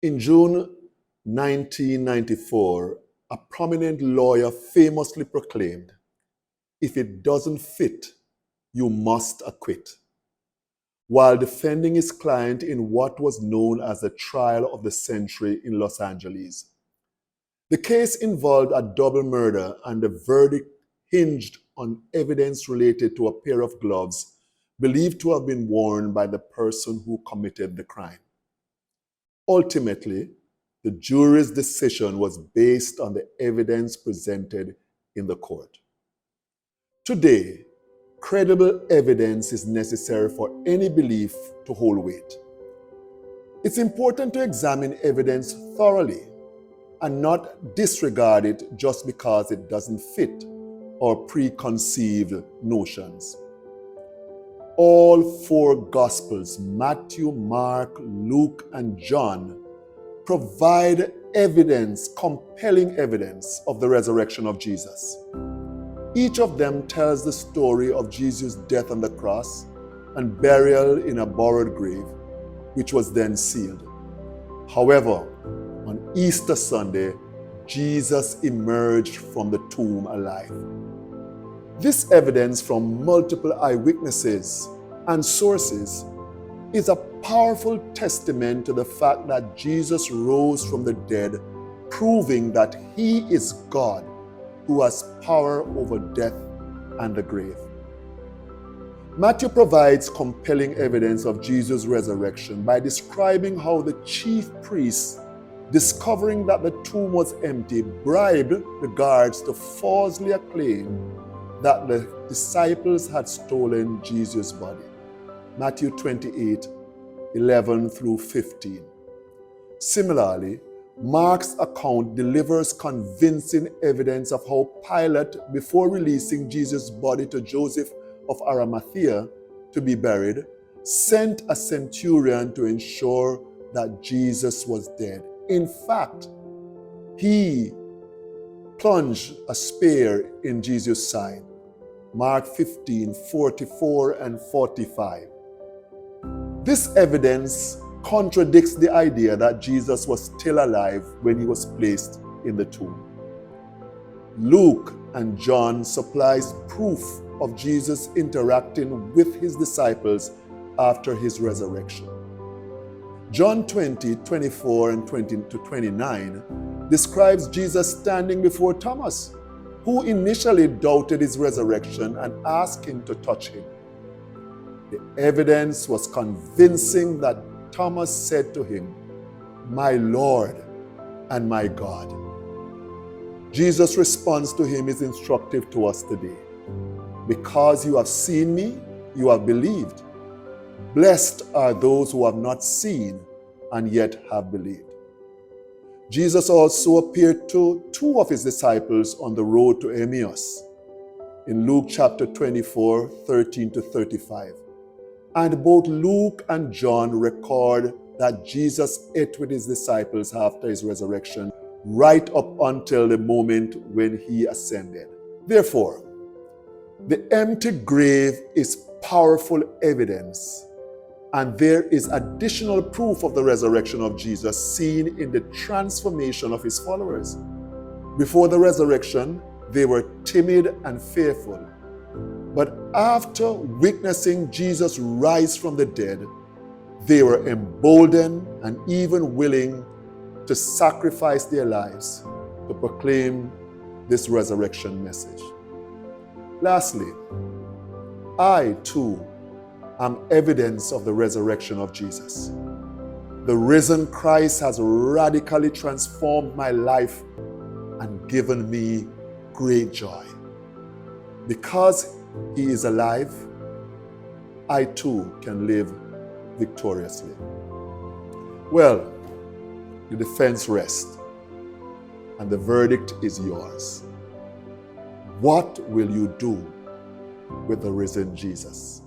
In June 1994, a prominent lawyer famously proclaimed, "If it doesn't fit, you must acquit," while defending his client in what was known as the trial of the century in Los Angeles. The case involved a double murder, and the verdict hinged on evidence related to a pair of gloves believed to have been worn by the person who committed the crime. Ultimately, the jury's decision was based on the evidence presented in the court. Today, credible evidence is necessary for any belief to hold weight. It's important to examine evidence thoroughly and not disregard it just because it doesn't fit our preconceived notions. All four Gospels, Matthew, Mark, Luke, and John, provide evidence, compelling evidence of the resurrection of Jesus. Each of them tells the story of Jesus' death on the cross and burial in a borrowed grave, which was then sealed. However, on Easter Sunday, Jesus emerged from the tomb alive. This evidence from multiple eyewitnesses and sources is a powerful testament to the fact that Jesus rose from the dead, proving that he is God who has power over death and the grave. Matthew provides compelling evidence of Jesus' resurrection by describing how the chief priests, discovering that the tomb was empty, bribed the guards to falsely acclaim that the disciples had stolen Jesus' body. Matthew 28, 11 through 15. Similarly, Mark's account delivers convincing evidence of how Pilate, before releasing Jesus' body to Joseph of Arimathea to be buried, sent a centurion to ensure that Jesus was dead. In fact, he plunged a spear in Jesus' side. Mark 15, 44 and 45. This evidence contradicts the idea that Jesus was still alive when he was placed in the tomb. Luke and John supplies proof of Jesus interacting with his disciples after his resurrection. John 20, 24 and 20 to 29 describes Jesus standing before Thomas, who initially doubted his resurrection and asked him to touch him. The evidence was convincing that Thomas said to him, "My Lord and my God." Jesus' response to him is instructive to us today. "Because you have seen me, you have believed. Blessed are those who have not seen and yet have believed." Jesus also appeared to two of his disciples on the road to Emmaus in Luke chapter 24, 13 to 35. And both Luke and John record that Jesus ate with his disciples after his resurrection, right up until the moment when he ascended. Therefore, the empty grave is powerful evidence, and there is additional proof of the resurrection of Jesus seen in the transformation of his followers. Before the resurrection, they were timid and fearful. But after witnessing Jesus rise from the dead, they were emboldened and even willing to sacrifice their lives to proclaim this resurrection message. Lastly, I too am evidence of the resurrection of Jesus. The risen Christ has radically transformed my life and given me great joy. Because he is alive, I too can live victoriously. Well, the defense rests, and the verdict is yours. What will you do with the risen Jesus?